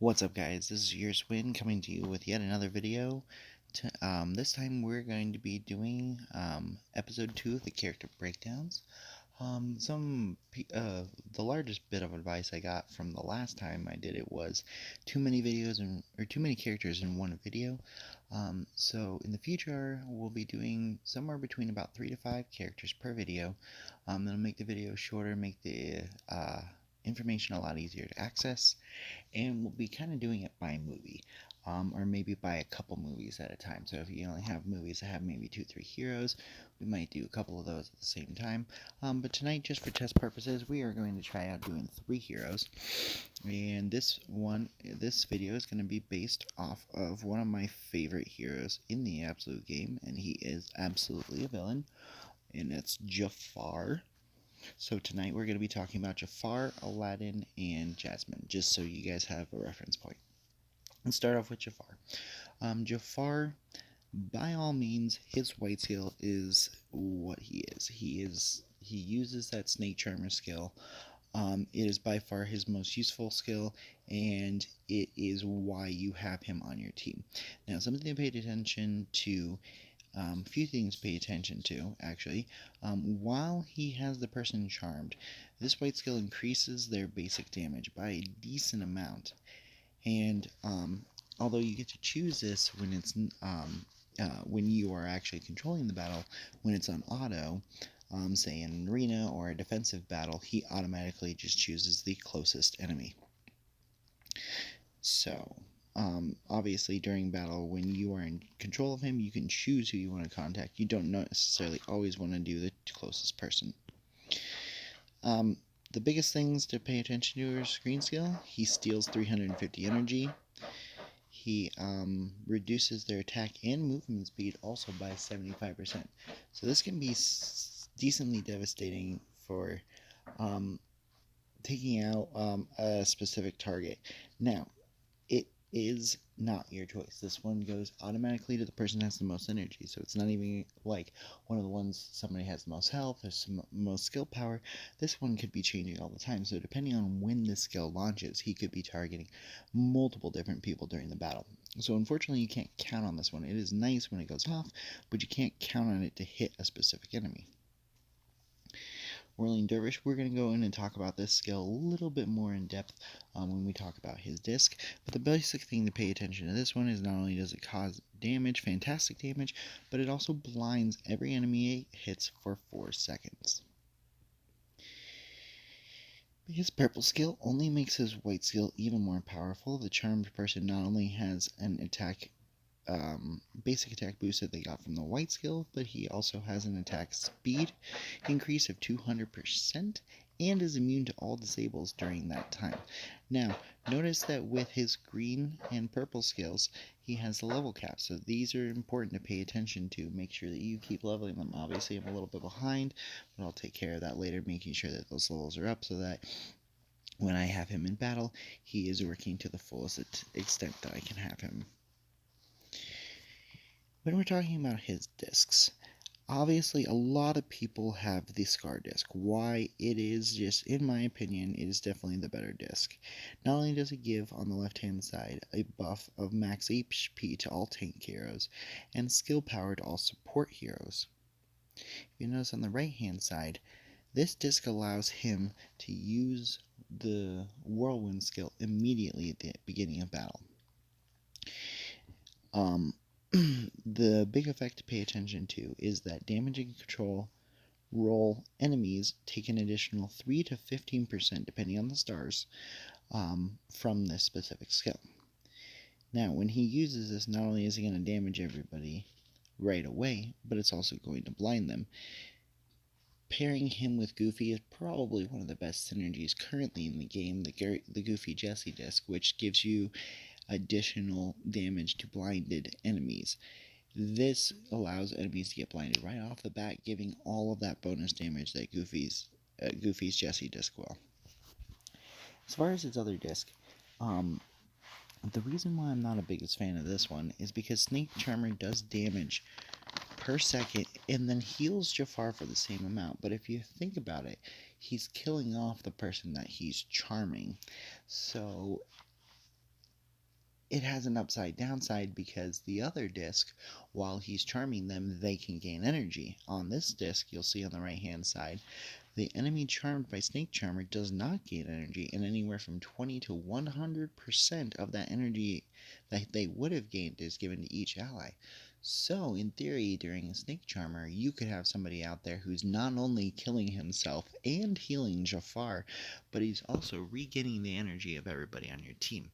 What's up, guys? This is your Swin coming to you with yet another video. This time we're going to be doing episode 2 of the character breakdowns. The largest bit of advice I got from the last time I did it was too many too many characters in one video. So in the future we'll be doing somewhere between about 3 to 5 characters per video. That'll make the video shorter, make the information a lot easier to access, and we'll be kind of doing it by movie, or maybe by a couple movies at a time. So if you only have movies that have maybe 2-3 heroes, we might do a couple of those at the same time. But tonight, just for test purposes, we are going to try out doing 3 heroes, and this video is going to be based off of one of my favorite heroes in the absolute game, and he is absolutely a villain, and it's Jafar. So tonight we're going to be talking about Jafar, Aladdin, and Jasmine, just so you guys have a reference point. Let's start off with Jafar. Jafar, by all means, his white skill is what he is. He uses that snake charmer skill. It is by far his most useful skill, and it is why you have him on your team. Now, something to pay attention to. Few things to pay attention to, actually. While he has the person charmed, this white skill increases their basic damage by a decent amount. And although you get to choose this when it's when you are actually controlling the battle, when it's on auto, say in an arena or a defensive battle, he automatically just chooses the closest enemy. So, obviously during battle, when you are in control of him, you can choose who you want to contact. You don't necessarily always want to do the closest person. The biggest things to pay attention to are screen skill. He steals 350 energy. He reduces their attack and movement speed also by 75%. So this can be decently devastating for taking out a specific target. Now, it is not your choice. This one goes automatically to the person that has the most energy, so it's not even like one of the ones somebody has the most health or most skill power. This one could be changing all the time, so depending on when this skill launches, he could be targeting multiple different people during the battle. So unfortunately, you can't count on this one. It is nice when it goes off, but you can't count on it to hit a specific enemy. Whirling Dervish, we're going to go in and talk about this skill a little bit more in depth when we talk about his disc. But the basic thing to pay attention to this one is not only does it cause damage, fantastic damage, but it also blinds every enemy it hits for 4 seconds. His purple skill only makes his white skill even more powerful. The charmed person not only has an attack basic attack boost that they got from the white skill, but he also has an attack speed increase of 200% and is immune to all disables during that time. Now, notice that with his green and purple skills, he has the level cap, so these are important to pay attention to. Make sure that you keep leveling them. Obviously, I'm a little bit behind, but I'll take care of that later, making sure that those levels are up so that when I have him in battle, he is working to the fullest extent that I can have him. When we're talking about his discs, obviously a lot of people have the Scar disc. Why? It is just, in my opinion, it is definitely the better disc. Not only does it give on the left hand side a buff of max HP to all tank heroes and skill power to all support heroes. If you notice on the right hand side, this disc allows him to use the whirlwind skill immediately at the beginning of battle. The big effect to pay attention to is that damage and control roll enemies take an additional 3 to 15% depending on the stars from this specific skill. Now, when he uses this, not only is he going to damage everybody right away, but it's also going to blind them. Pairing him with Goofy is probably one of the best synergies currently in the game, the Goofy Jesse disc, which gives you additional damage to blinded enemies. This allows enemies to get blinded right off the bat, giving all of that bonus damage that Goofy's Jesse disc will. As far as its other disc, the reason why I'm not a biggest fan of this one is because Snake Charmer does damage per second and then heals Jafar for the same amount. But if you think about it, he's killing off the person that he's charming. So it has an upside downside because the other disc, while he's charming them, they can gain energy. On this disc, you'll see on the right hand side, the enemy charmed by Snake Charmer does not gain energy, and anywhere from 20 to 100% of that energy that they would have gained is given to each ally. So, in theory, during a Snake Charmer, you could have somebody out there who's not only killing himself and healing Jafar, but he's also regaining the energy of everybody on your team.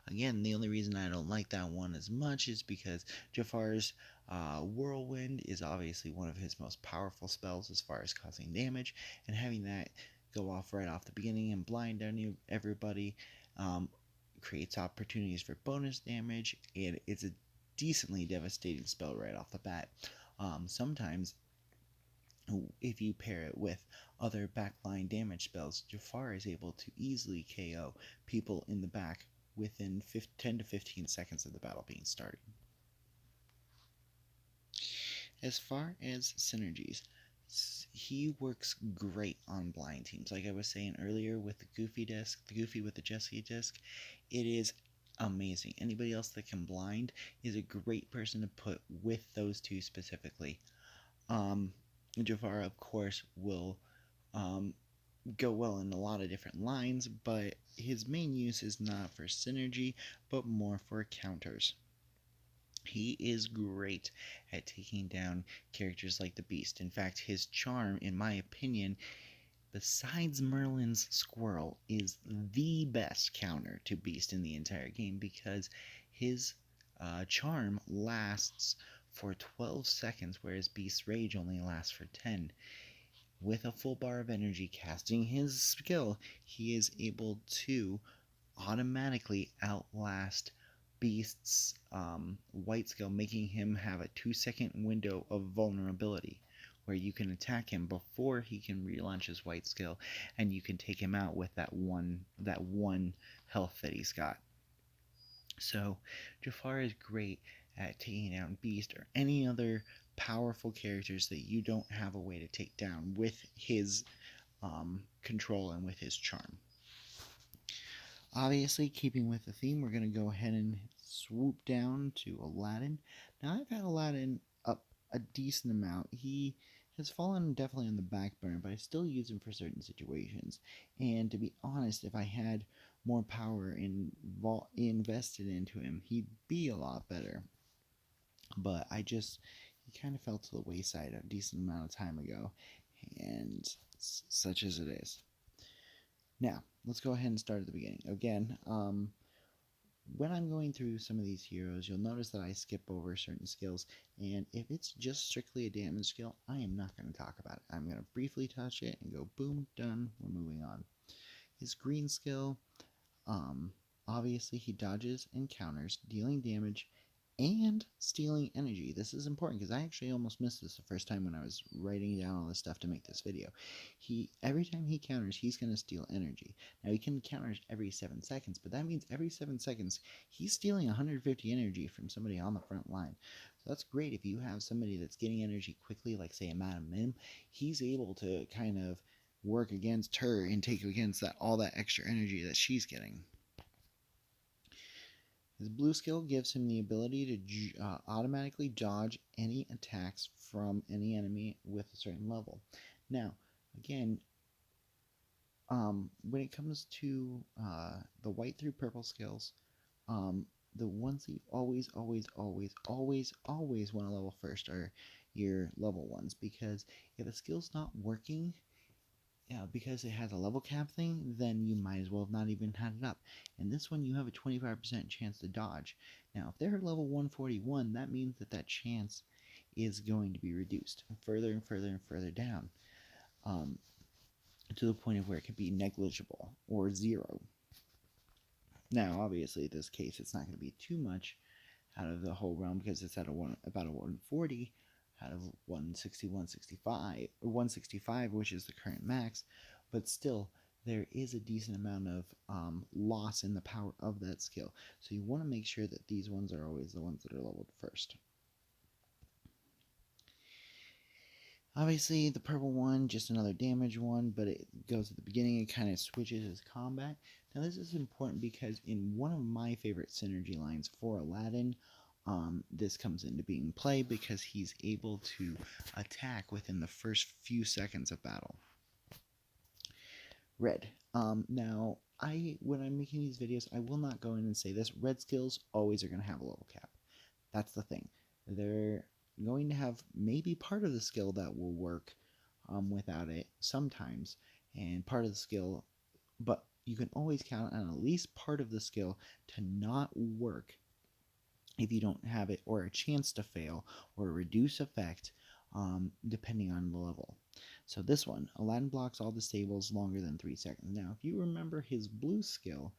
Again, the only reason I don't like that one as much is because Jafar's Whirlwind is obviously one of his most powerful spells as far as causing damage, and having that go off right off the beginning and blind everybody um, creates opportunities for bonus damage, and it's a decently devastating spell right off the bat. Sometimes, if you pair it with other backline damage spells, Jafar is able to easily KO people in the back within 10 to 15 seconds of the battle being started. As far as synergies, he works great on blind teams. Like I was saying earlier with the Goofy disc, the Goofy with the Jessie disc, it is amazing. Anybody else that can blind is a great person to put with those two specifically. Jafar, of course, will go well in a lot of different lines, but his main use is not for synergy, but more for counters. He is great at taking down characters like the Beast. In fact, his charm, in my opinion, besides Merlin's Squirrel, is the best counter to Beast in the entire game because his charm lasts for 12 seconds, whereas Beast's Rage only lasts for 10. With a full bar of energy casting his skill, he is able to automatically outlast Beast's white skill, making him have a 2-second window of vulnerability where you can attack him before he can relaunch his white skill, and you can take him out with that one health that he's got. So Jafar is great at taking down Beast or any other powerful characters that you don't have a way to take down with his control and with his charm. Obviously, keeping with the theme, we're going to go ahead and swoop down to Aladdin. Now, I've had Aladdin up a decent amount. He has fallen definitely on the back burner, but I still use him for certain situations. And to be honest, if I had more power invested into him, he'd be a lot better. But he kind of fell to the wayside a decent amount of time ago, and such as it is. Now, let's go ahead and start at the beginning. Again, when I'm going through some of these heroes, you'll notice that I skip over certain skills, and if it's just strictly a damage skill, I am not going to talk about it. I'm going to briefly touch it and go boom, done, we're moving on. His green skill, obviously he dodges and counters, dealing damage and stealing energy. This is important because I actually almost missed this the first time when I was writing down all this stuff to make this video. Every time he counters, he's going to steal energy. Now he can counter every 7 seconds, but that means every 7 seconds he's stealing 150 energy from somebody on the front line. So that's great if you have somebody that's getting energy quickly, like say a Madam Mim. He's able to kind of work against her and take against all that extra energy that she's getting. His blue skill gives him the ability to automatically dodge any attacks from any enemy with a certain level. Now, again, when it comes to the white through purple skills, the ones that you always want to level first are your level ones, because if a skill's not working, because it has a level cap thing, then you might as well have not even had it up. And this one, you have a 25% chance to dodge. Now, if they're level 141, that means that chance is going to be reduced further and further and further down, to the point of where it could be negligible or 0. Now, obviously, in this case, it's not going to be too much out of the whole realm because it's at about a 140 out of 160, 165, which is the current max, but still, there is a decent amount of loss in the power of that skill. So you want to make sure that these ones are always the ones that are leveled first. Obviously, the purple one, just another damage one, but it goes at the beginning and kind of switches his combat. Now, this is important because in one of my favorite synergy lines for Aladdin, this comes into being play because he's able to attack within the first few seconds of battle. Red. Now, when I'm making these videos, I will not go in and say this. Red skills always are going to have a level cap. That's the thing. They're going to have maybe part of the skill that will work without it sometimes, and part of the skill, but you can always count on at least part of the skill to not work if you don't have it, or a chance to fail, or a reduce effect, depending on the level. So this one, Aladdin blocks all disables longer than 3 seconds. Now, if you remember his blue skill,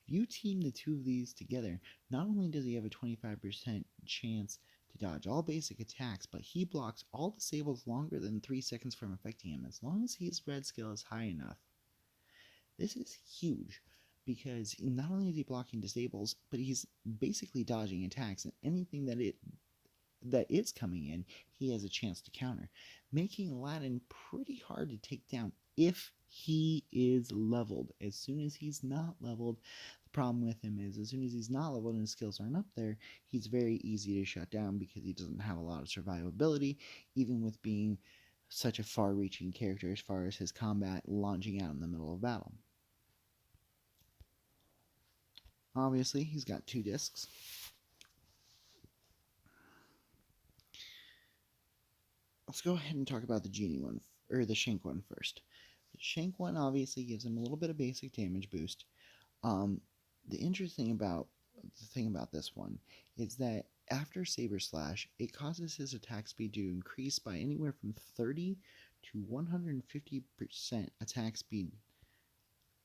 if you team the two of these together, not only does he have a 25% chance to dodge all basic attacks, but he blocks all disables longer than 3 seconds from affecting him, as long as his red skill is high enough. This is huge because not only is he blocking disables, but he's basically dodging attacks, and anything that is coming in, he has a chance to counter, making Aladdin pretty hard to take down if he is leveled. As soon as he's not leveled, the problem with him is as soon as he's not leveled and his skills aren't up there, he's very easy to shut down because he doesn't have a lot of survivability, even with being such a far-reaching character as far as his combat launching out in the middle of battle. Obviously, he's got 2 discs. Let's go ahead and talk about the Genie one, or the Shank one first. The Shank one obviously gives him a little bit of basic damage boost. Um, the thing about this one is that after Saber Slash, it causes his attack speed to increase by anywhere from 30 to 150% attack speed,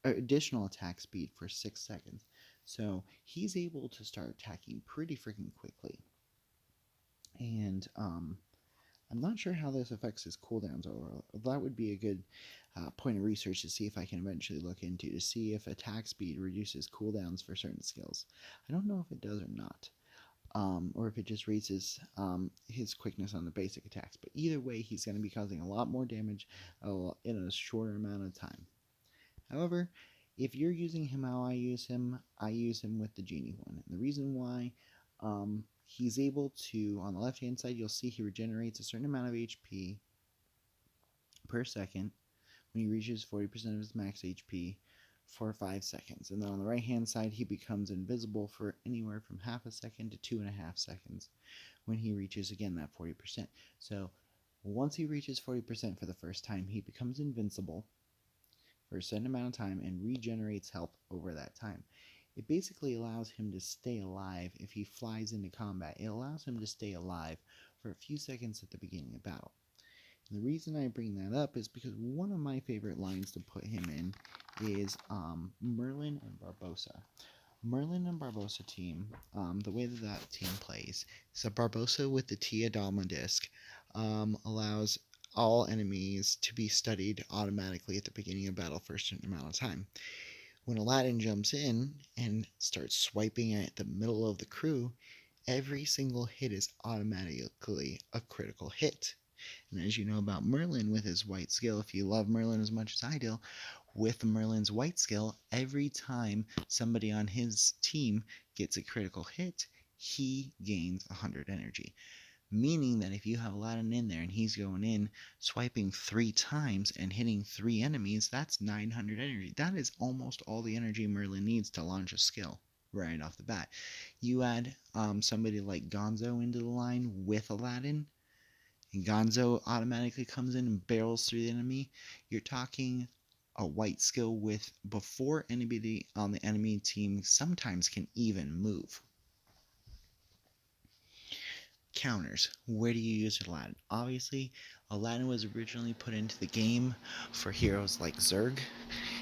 additional attack speed for 6 seconds. So he's able to start attacking pretty freaking quickly. And I'm not sure how this affects his cooldowns overall. That would be a good point of research to see if I can eventually look into, to see if attack speed reduces cooldowns for certain skills. I don't know if it does or not, or if it just raises his quickness on the basic attacks. But either way, he's going to be causing a lot more damage in a shorter amount of time. However, if you're using him how I use him with the Genie one. And the reason why, he's able to, on the left hand side, you'll see he regenerates a certain amount of HP per second when he reaches 40% of his max HP for 5 seconds. And then on the right hand side, he becomes invisible for anywhere from half a second to 2.5 seconds when he reaches, again, that 40%. So once he reaches 40% for the first time, he becomes invincible for a certain amount of time and regenerates health over that time. It basically allows him to stay alive if he flies into combat. It allows him to stay alive for a few seconds at the beginning of battle. And the reason I bring that up is because one of my favorite lines to put him in is Merlin and Barbossa. Merlin and Barbossa team, the way that team plays is that Barbossa with the Tia Dalma disc allows all enemies to be studied automatically at the beginning of battle for a certain amount of time. When Aladdin jumps in and starts swiping at the middle of the crew, every single hit is automatically a critical hit. And as you know about Merlin with his white skill, if you love Merlin as much as I do, with Merlin's white skill, every time somebody on his team gets a critical hit, he gains 100 energy. Meaning that if you have Aladdin in there and he's going in, swiping 3 times and hitting 3 enemies, that's 900 energy. That is almost all the energy Merlin needs to launch a skill right off the bat. You add somebody like Gonzo into the line with Aladdin, and Gonzo automatically comes in and barrels through the enemy. You're talking a white skill with before anybody on the enemy team sometimes can even move. Counters. Where do you use Aladdin? Obviously, Aladdin was originally put into the game for heroes like Zurg.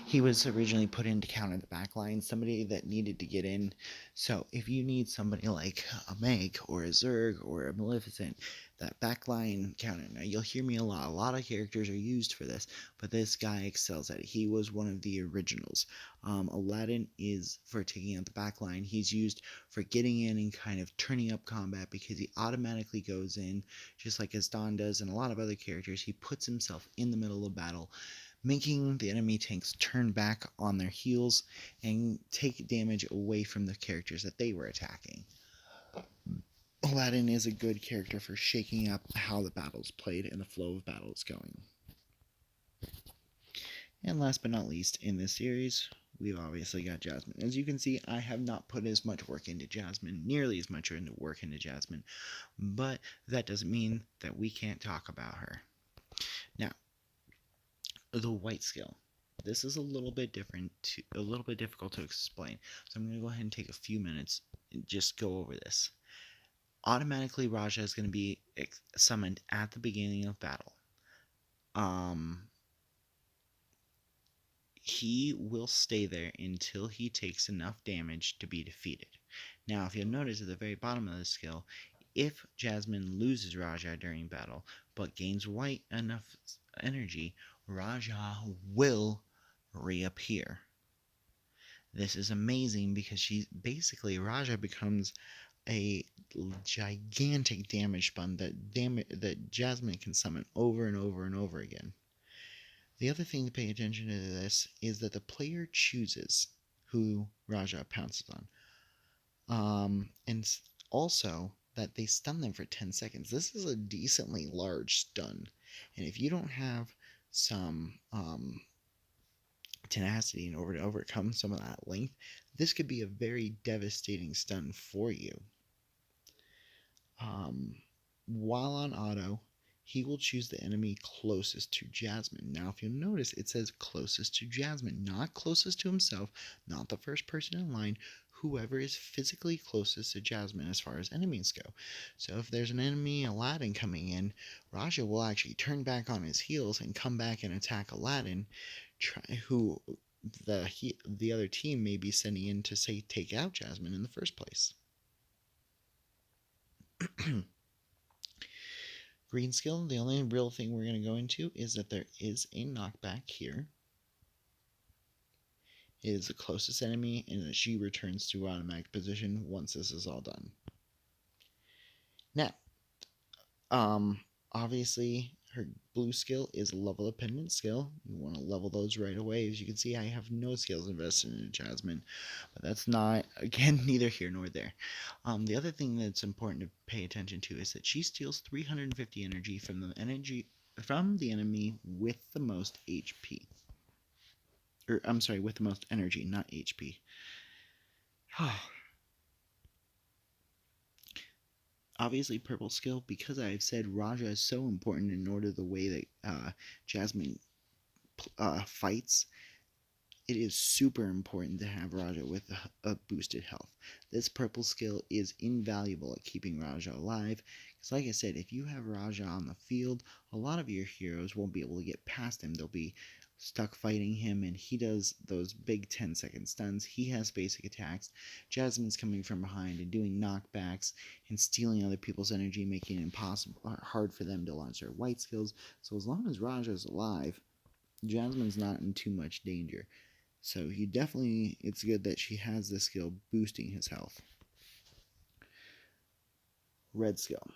He was originally put in to counter the backline, somebody that needed to get in. So if you need somebody like a Meg or a Zerg or a Maleficent, that backline counter. Now you'll hear me a lot. A lot of characters are used for this, but this guy excels at it. He was one of the originals. Aladdin is for taking out the backline. He's used for getting in and kind of turning up combat because he automatically goes in, just like Asdan does, and a lot of other characters. He puts himself in the middle of battle, making the enemy tanks turn back on their heels and take damage away from the characters that they were attacking. Aladdin is a good character for shaking up how the battle's played and the flow of battle is going. And last but not least, in this series, we've obviously got Jasmine. As you can see, I have not put as much work into Jasmine, nearly as much work into Jasmine, but that doesn't mean that we can't talk about her. Now, the white skill. This is a little bit difficult to explain. So I'm going to go ahead and take a few minutes and just go over this. Automatically, Raja is going to be summoned at the beginning of battle. He will stay there until he takes enough damage to be defeated. Now, if you'll notice at the very bottom of the skill, if Jasmine loses Raja during battle, but gains white enough energy, Raja will reappear. This is amazing because Raja becomes a gigantic damage bun that Jasmine can summon over and over and over again. The other thing to pay attention to this is that the player chooses who Raja pounces on. And also that they stun them for 10 seconds. This is a decently large stun. And if you don't have some tenacity in order to overcome some of that length, this could be a very devastating stun for you. While on auto, he will choose the enemy closest to Jasmine. Now, if you'll notice, it says closest to Jasmine, not closest to himself, not the first person in line, whoever is physically closest to Jasmine as far as enemies go. So if there's an enemy Aladdin coming in, Raja will actually turn back on his heels and come back and attack Aladdin, who the other team may be sending in to say take out Jasmine in the first place. Green skill, the only real thing we're going to go into is that there is a knockback here. It is the closest enemy, and that she returns to automatic position once this is all done. Now, obviously, her blue skill is a level dependent skill. You want to level those right away. As you can see, I have no skills invested in Jasmine, but that's not, again, neither here nor there. The other thing that's important to pay attention to is that she steals 350 energy from the enemy with the most HP. Or, I'm sorry, with the most energy, not HP. Obviously, purple skill, because I've said Raja is so important in order the way that Jasmine fights, it is super important to have Raja with a boosted health. This purple skill is invaluable at keeping Raja alive, because like I said, if you have Raja on the field, a lot of your heroes won't be able to get past him. They'll be stuck fighting him, and he does those big 10-second stuns. He has basic attacks. Jasmine's coming from behind and doing knockbacks and stealing other people's energy, making it hard for them to launch their white skills. So as long as Raja's alive, Jasmine's not in too much danger. So it's good that she has this skill boosting his health. Red skill.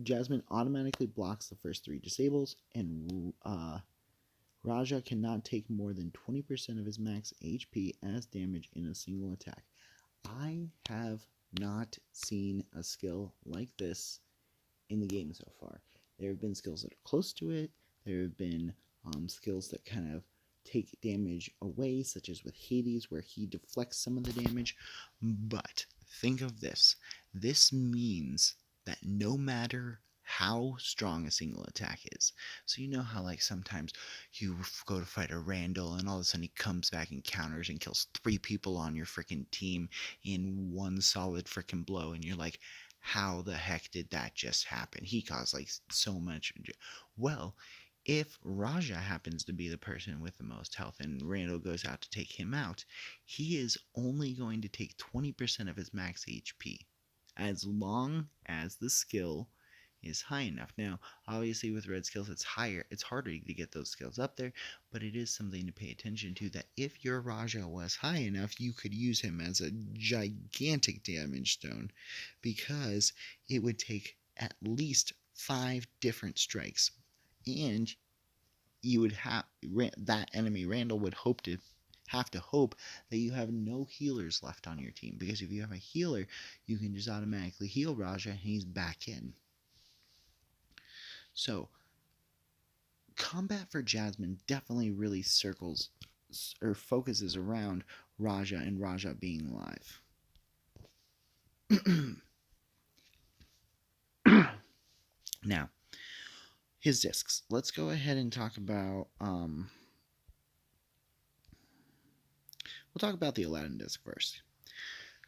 Jasmine automatically blocks the first 3 disables, and Raja cannot take more than 20% of his max HP as damage in a single attack. I have not seen a skill like this in the game so far. There have been skills that are close to it. There have been skills that kind of take damage away, such as with Hades, where he deflects some of the damage. But think of this. This means that no matter how strong a single attack is. So you know how like sometimes you go to fight a Randall and all of a sudden he comes back and counters and kills 3 people on your freaking team in one solid freaking blow, and you're like, how the heck did that just happen? He caused like so much. Well, if Raja happens to be the person with the most health and Randall goes out to take him out, he is only going to take 20% of his max HP, as long as the skill is high enough. Now, obviously with red skills it's harder to get those skills up there, but it is something to pay attention to, that if your Raja was high enough, you could use him as a gigantic damage stone, because it would take at least 5 different strikes, and you would have that enemy Randall would have to hope that you have no healers left on your team, because if you have a healer, you can just automatically heal Raja and he's back in. So combat for Jasmine definitely really circles or focuses around Raja and Raja being alive. Now, his discs. Let's go ahead and talk about we'll talk about the Aladdin disc first.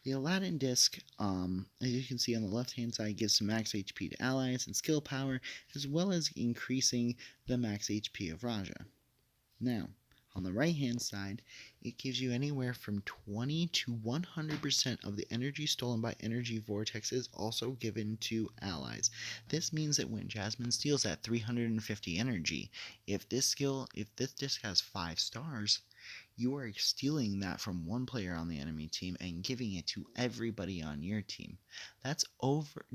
The Aladdin disc, as you can see on the left hand side, gives some max HP to allies and skill power, as well as increasing the max HP of Raja. Now, on the right hand side, it gives you anywhere from 20 to 100% of the energy stolen by energy vortexes also given to allies. This means that when Jasmine steals that 350 energy, if this disc has 5 stars, you are stealing that from one player on the enemy team and giving it to everybody on your team. That's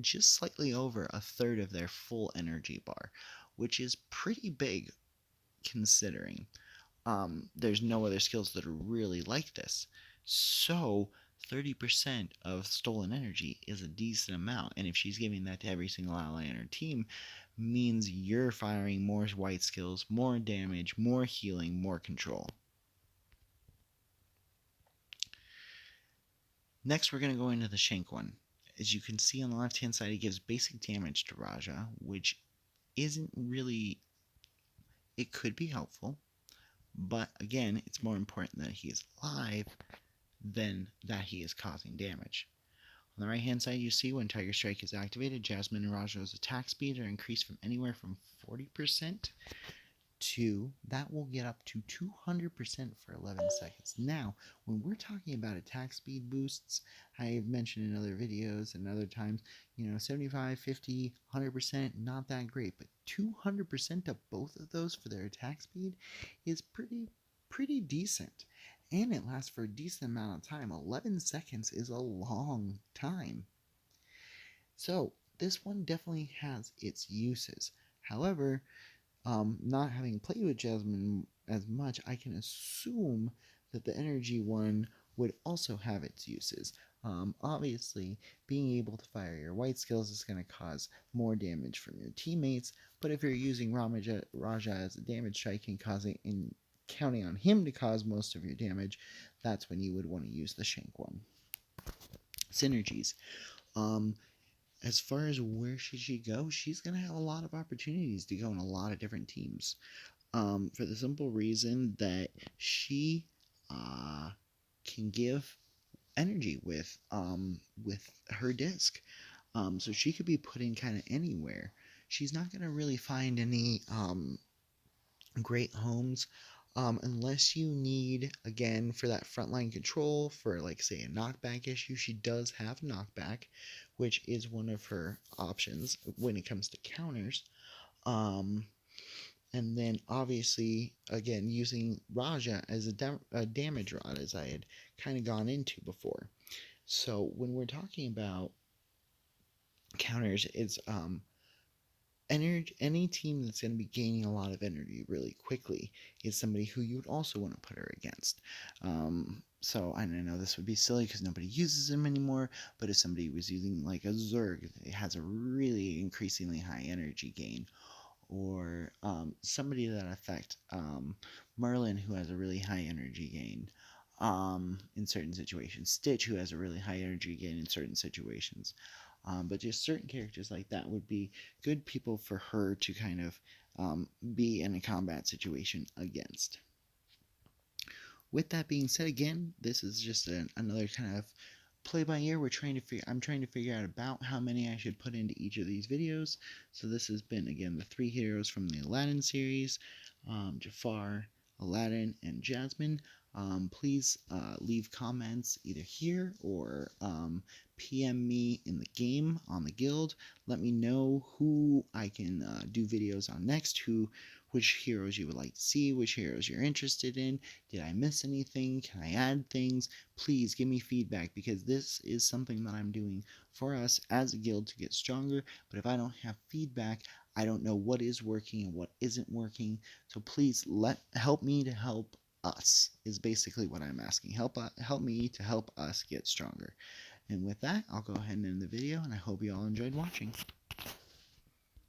just slightly over a third of their full energy bar, which is pretty big considering. There's no other skills that are really like this. So 30% of stolen energy is a decent amount, and if she's giving that to every single ally on her team, means you're firing more white skills, more damage, more healing, more control. Next, we're going to go into the Shank one. As you can see on the left hand side, it gives basic damage to Raja, which isn't really... It could be helpful, but again, it's more important that he is alive than that he is causing damage. On the right hand side, you see when Tiger Strike is activated, Jasmine and Raja's attack speed are increased from anywhere from 40% to, that will get up to 200% for 11 seconds. Now, when we're talking about attack speed boosts, I've mentioned in other videos and other times, 75, 50, 100%, not that great, but 200% of both of those for their attack speed is pretty decent. And it lasts for a decent amount of time. 11 seconds is a long time. So, this one definitely has its uses. However, not having played with Jasmine as much, I can assume that the energy one would also have its uses. Obviously, being able to fire your white skills is going to cause more damage from your teammates, but if you're using Raja as a damage strike and counting on him to cause most of your damage, that's when you would want to use the Shank one. Synergies. As far as where should she go, she's going to have a lot of opportunities to go in a lot of different teams. For the simple reason that she can give energy with her disc. So she could be put in kind of anywhere. She's not going to really find any great homes unless you need, again, for that frontline control, for like say a knockback issue. She does have knockback, which is one of her options when it comes to counters. And then obviously, again, using Raja as a damage rod, as I had kind of gone into before. So when we're talking about counters, it's any team that's going to be gaining a lot of energy really quickly is somebody who you would also want to put her against. So I know this would be silly because nobody uses them anymore, but if somebody was using like a Zerg, it has a really increasingly high energy gain, or somebody that affect Merlin, who has a really high energy gain in certain situations, Stitch, who has a really high energy gain in certain situations. But just certain characters like that would be good people for her to kind of be in a combat situation against. With that being said, again, this is just another kind of play by ear. I'm trying to figure out about how many I should put into each of these videos. So this has been, again, the 3 heroes from the Aladdin series, Jafar, Aladdin, and Jasmine. Please leave comments either here or PM me in the game on the guild. Let me know who I can do videos on next, which heroes you would like to see, which heroes you're interested in. Did I miss anything? Can I add things? Please give me feedback, because this is something that I'm doing for us as a guild to get stronger. But if I don't have feedback, I don't know what is working and what isn't working. So please help me to help us is basically what I'm asking. Help me to help us get stronger. And with that, I'll go ahead and end the video, and I hope you all enjoyed watching.